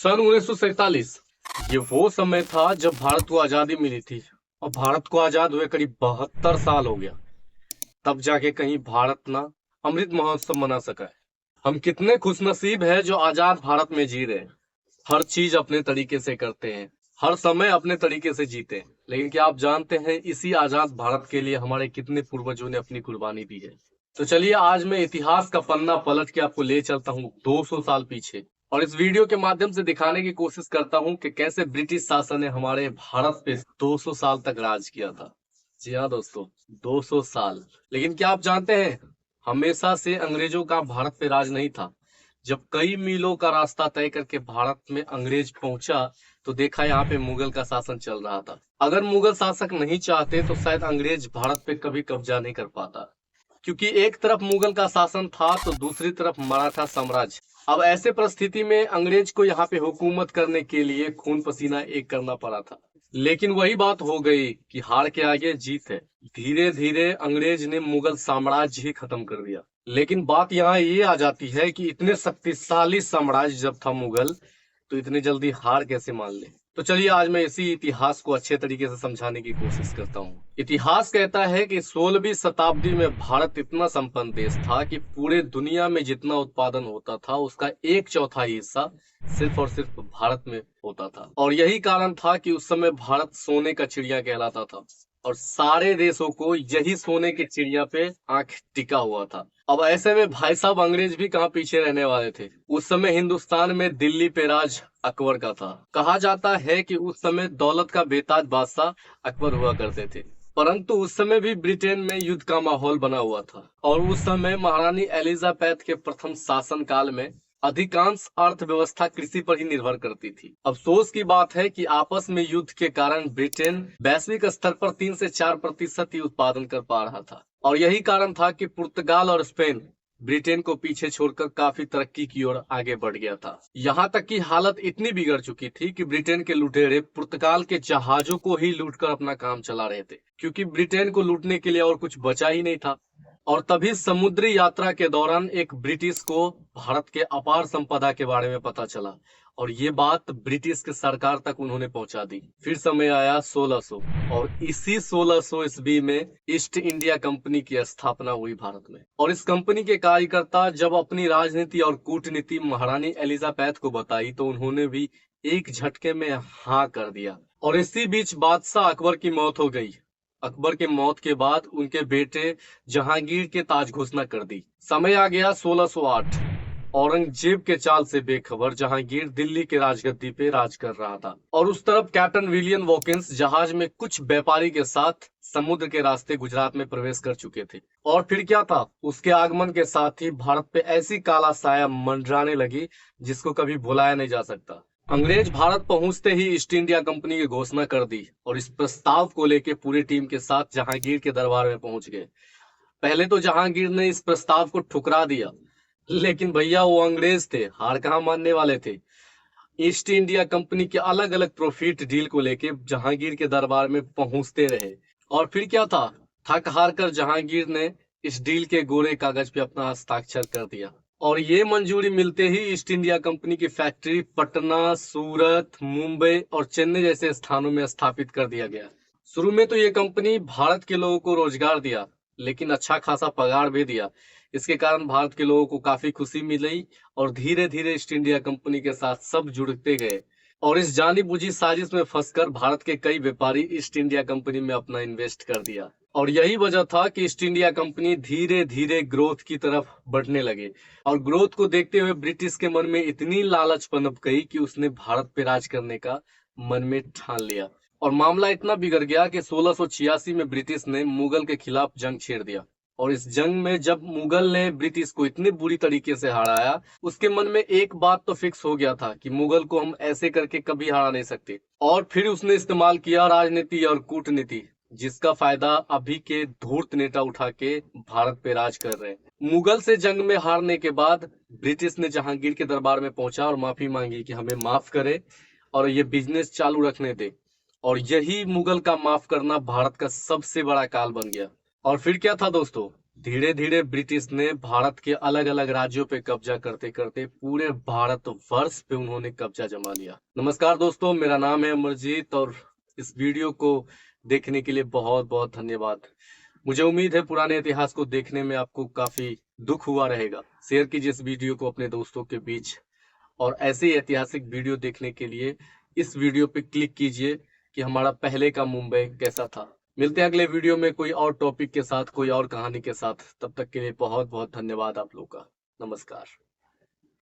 सन 1947 ये वो समय था जब भारत को आजादी मिली थी और भारत को आजाद हुए करीब 72 साल हो गया। तब जाके कहीं भारत ना अमृत महोत्सव मना सका है। हम कितने खुशनसीब हैं जो आजाद भारत में जी रहे हैं। हर चीज अपने तरीके से करते हैं, हर समय अपने तरीके से जीते हैं। लेकिन क्या आप जानते हैं इसी आजाद भारत के लिए हमारे कितने पूर्वजों ने अपनी कुर्बानी दी है। तो चलिए आज मैं इतिहास का पन्ना पलट के आपको ले चलता हूँ 200 साल पीछे और इस वीडियो के माध्यम से दिखाने की कोशिश करता हूँ कि कैसे ब्रिटिश शासन ने हमारे भारत पे 200 साल तक राज किया था। जी हाँ दोस्तों, 200 साल। लेकिन क्या आप जानते हैं हमेशा से अंग्रेजों का भारत पे राज नहीं था। जब कई मीलों का रास्ता तय करके भारत में अंग्रेज पहुंचा तो देखा यहाँ पे मुगल का शासन चल रहा था। अगर मुगल शासक नहीं चाहते तो शायद अंग्रेज भारत पे कभी कब्जा नहीं कर पाता, क्योंकि एक तरफ मुगल का शासन था तो दूसरी तरफ मराठा साम्राज्य। अब ऐसे परिस्थिति में अंग्रेज को यहाँ पे हुकूमत करने के लिए खून पसीना एक करना पड़ा था। लेकिन वही बात हो गई कि हार के आगे जीत है। धीरे धीरे अंग्रेज ने मुगल साम्राज्य ही खत्म कर दिया। लेकिन बात यहाँ ये आ जाती है कि इतने शक्तिशाली साम्राज्य जब था मुगल, तो इतनी जल्दी हार कैसे मान ले। तो चलिए आज मैं इसी इतिहास को अच्छे तरीके से समझाने की कोशिश करता हूँ। इतिहास कहता है कि 16वीं शताब्दी में भारत इतना संपन्न देश था कि पूरे दुनिया में जितना उत्पादन होता था उसका 1/4 हिस्सा सिर्फ और सिर्फ भारत में होता था। और यही कारण था कि उस समय भारत सोने का चिड़िया कहलाता था और सारे देशों को यही सोने की चिड़िया पे आंख टिका हुआ था। अब ऐसे में भाई साहब अंग्रेज भी कहाँ पीछे रहने वाले थे। उस समय हिंदुस्तान में दिल्ली पे राज अकबर का था। कहा जाता है कि उस समय दौलत का बेताज बादशाह अकबर हुआ करते थे। परंतु उस समय भी ब्रिटेन में युद्ध का माहौल बना हुआ था और उस समय महारानी एलिजाबेथ के प्रथम शासन काल में अधिकांश अर्थव्यवस्था कृषि पर ही निर्भर करती थी। अफसोस की बात है कि आपस में युद्ध के कारण ब्रिटेन वैश्विक स्तर पर 3 से 4% ही उत्पादन कर पा रहा था और यही कारण था कि पुर्तगाल और स्पेन ब्रिटेन को पीछे छोड़कर काफी तरक्की की ओर आगे बढ़ गया था। यहाँ तक कि हालत इतनी बिगड़ चुकी थी कि ब्रिटेन के लुटेरे पुर्तगाल के जहाजों को ही लूटकर अपना काम चला रहे थे, क्योंकि ब्रिटेन को लूटने के लिए और कुछ बचा ही नहीं था। और तभी समुद्री यात्रा के दौरान एक ब्रिटिश को भारत के अपार संपदा के बारे में पता चला और ये बात ब्रिटिश के सरकार तक उन्होंने पहुंचा दी। फिर समय आया 1600 और इसी 1600 ईस्वी में ईस्ट इंडिया कंपनी की स्थापना हुई भारत में। और इस कंपनी के कार्यकर्ता जब अपनी राजनीति और कूटनीति महारानी एलिजाबेथ को बताई तो उन्होंने भी एक झटके में हाँ कर दिया। और इसी बीच बादशाह अकबर की मौत हो गई। अकबर के मौत के बाद उनके बेटे जहांगीर के ताज घोषणा कर दी। समय आ गया 1608। औरंगजेब के चाल से बेखबर जहांगीर दिल्ली के राजगद्दी पे राज कर रहा था और उस तरफ कैप्टन विलियम वॉकिंस जहाज में कुछ व्यापारी के साथ समुद्र के रास्ते गुजरात में प्रवेश कर चुके थे। और फिर क्या था, उसके आगमन के साथ ही भारत पे ऐसी काला साया मंडराने लगी जिसको कभी भुलाया नहीं जा सकता। अंग्रेज भारत पहुंचते ही ईस्ट इंडिया कंपनी की घोषणा कर दी और इस प्रस्ताव को लेकर पूरी टीम के साथ जहांगीर के दरबार में पहुंच गए। पहले तो जहांगीर ने इस प्रस्ताव को ठुकरा दिया, लेकिन भैया वो अंग्रेज थे, हार कहाँ मानने वाले थे। ईस्ट इंडिया कंपनी के अलग अलग प्रॉफिट डील को लेके जहांगीर के दरबार में पहुंचते रहे। और फिर क्या था, थक हार कर जहांगीर ने इस डील के गोरे कागज पे अपना हस्ताक्षर कर दिया और ये मंजूरी मिलते ही ईस्ट इंडिया कंपनी की फैक्ट्री पटना, सूरत, मुंबई और चेन्नई जैसे स्थानों में स्थापित कर दिया गया। शुरू में तो ये कंपनी भारत के लोगों को रोजगार दिया, लेकिन अच्छा खासा पगार भी दिया। इसके कारण भारत के लोगों को काफी खुशी मिली और धीरे धीरे ईस्ट इंडिया कंपनी के साथ सब जुड़ते गए। और इस जानी बुझी साजिश में फंसकर भारत के कई व्यापारी ईस्ट इंडिया कंपनी में अपना इन्वेस्ट कर दिया और यही वजह था कि ईस्ट इंडिया कंपनी धीरे धीरे ग्रोथ की तरफ बढ़ने लगे। और ग्रोथ को देखते हुए ब्रिटिश के मन में इतनी लालच पनप गई कि उसने भारत पे राज करने का मन में ठान लिया। और मामला इतना बिगड़ गया कि 1686 में ब्रिटिश ने मुगल के खिलाफ जंग छेड़ दिया। और इस जंग में जब मुगल ने ब्रिटिश को इतनी बुरी तरीके से हराया, उसके मन में एक बात तो फिक्स हो गया था कि मुगल को हम ऐसे करके कभी हरा नहीं सकते। और फिर उसने इस्तेमाल किया राजनीति और कूटनीति, जिसका फायदा अभी के धूर्त नेता उठा के भारत पे राज कर रहे हैं। मुगल से जंग में हारने के बाद ब्रिटिश ने जहांगीर के दरबार में पहुंचा और माफी मांगी कि हमें माफ करे और ये बिजनेस चालू रखने दे। और यही मुगल का माफ करना भारत का सबसे बड़ा काल बन गया। और फिर क्या था दोस्तों, धीरे धीरे ब्रिटिश ने भारत के अलग अलग राज्यों पे कब्जा करते करते पूरे भारत वर्ष पे उन्होंने कब्जा जमा लिया। नमस्कार दोस्तों, मेरा नाम है अमरजीत और इस वीडियो को देखने के लिए बहुत बहुत धन्यवाद। मुझे उम्मीद है पुराने इतिहास को देखने में आपको काफी दुख हुआ रहेगा। शेयर कीजिए इस वीडियो को अपने दोस्तों के बीच और ऐसे ही ऐतिहासिक वीडियो देखने के लिए इस वीडियो पे क्लिक कीजिए कि हमारा पहले का मुंबई कैसा था। मिलते हैं अगले वीडियो में कोई और टॉपिक के साथ, कोई और कहानी के साथ। तब तक के लिए बहुत बहुत धन्यवाद आप लोग का। नमस्कार।